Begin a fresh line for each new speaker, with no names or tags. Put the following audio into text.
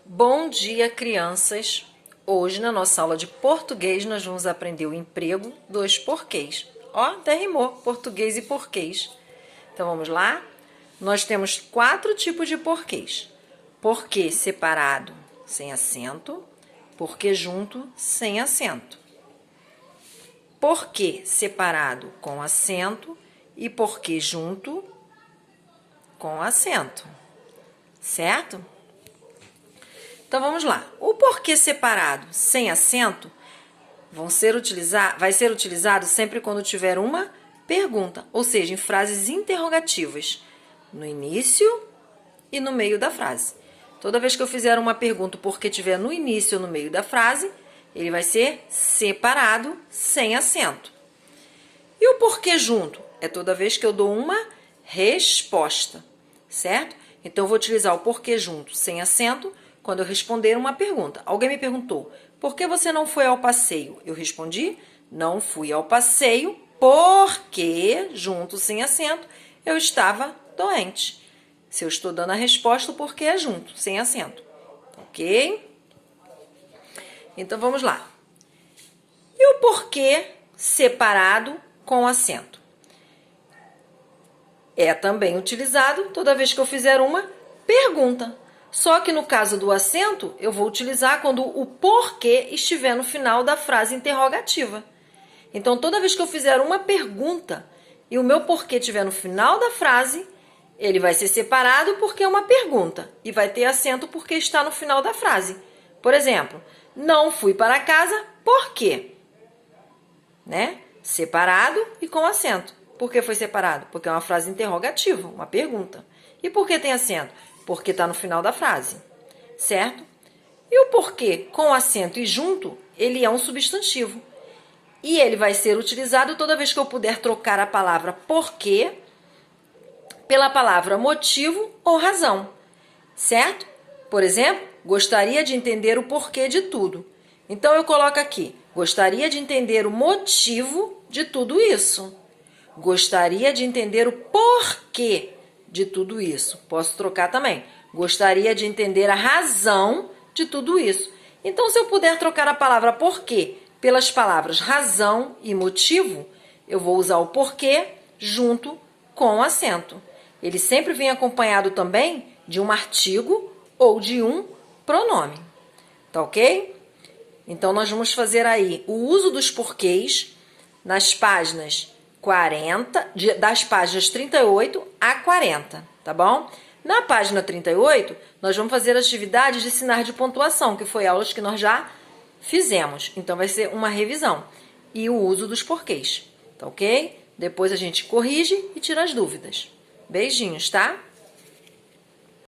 Bom dia, crianças! Hoje, na nossa aula de português, nós vamos aprender o emprego dos porquês. Ó, até rimou, português e porquês. Então, vamos lá? Nós temos 4 tipos de porquês. Porquê separado, sem acento. Porquê junto, sem acento. Porquê separado, com acento. E porquê junto, com acento. Certo? Então, vamos lá. O porquê separado sem acento vai ser utilizado sempre quando tiver uma pergunta, ou seja, em frases interrogativas, no início e no meio da frase. Toda vez que eu fizer uma pergunta, o porquê tiver no início ou no meio da frase, ele vai ser separado sem acento. E o porquê junto? É toda vez que eu dou uma resposta, certo? Então, eu vou utilizar o porquê junto sem acento quando eu responder uma pergunta. Alguém me perguntou, por que você não foi ao passeio? Eu respondi, não fui ao passeio porque, junto sem acento, eu estava doente. Se eu estou dando a resposta, o porquê é junto, sem acento. Ok? Então, vamos lá. E o porquê separado com acento? É também utilizado toda vez que eu fizer uma pergunta. Só que no caso do acento, eu vou utilizar quando o porquê estiver no final da frase interrogativa. Então, toda vez que eu fizer uma pergunta e o meu porquê estiver no final da frase, ele vai ser separado porque é uma pergunta e vai ter acento porque está no final da frase. Por exemplo, não fui para casa por quê? Né? Separado e com acento. Por que foi separado? Porque é uma frase interrogativa, uma pergunta. E por que tem acento? Porque está no final da frase, certo? E o porquê com acento e junto, ele é um substantivo. E ele vai ser utilizado toda vez que eu puder trocar a palavra porquê pela palavra motivo ou razão, certo? Por exemplo, gostaria de entender o porquê de tudo. Então, eu coloco aqui, gostaria de entender o motivo de tudo isso. Gostaria de entender o porquê de tudo isso. Posso trocar também. Gostaria de entender a razão de tudo isso. Então, se eu puder trocar a palavra porquê pelas palavras razão e motivo, eu vou usar o porquê junto com acento. Ele sempre vem acompanhado também de um artigo ou de um pronome. Tá ok? Então, nós vamos fazer aí o uso dos porquês nas páginas 40, das páginas 38 a 40, tá bom? Na página 38, nós vamos fazer atividades de sinais de pontuação, que foi aulas que nós já fizemos. Então, vai ser uma revisão e o uso dos porquês, tá ok? Depois a gente corrige e tira as dúvidas. Beijinhos, tá?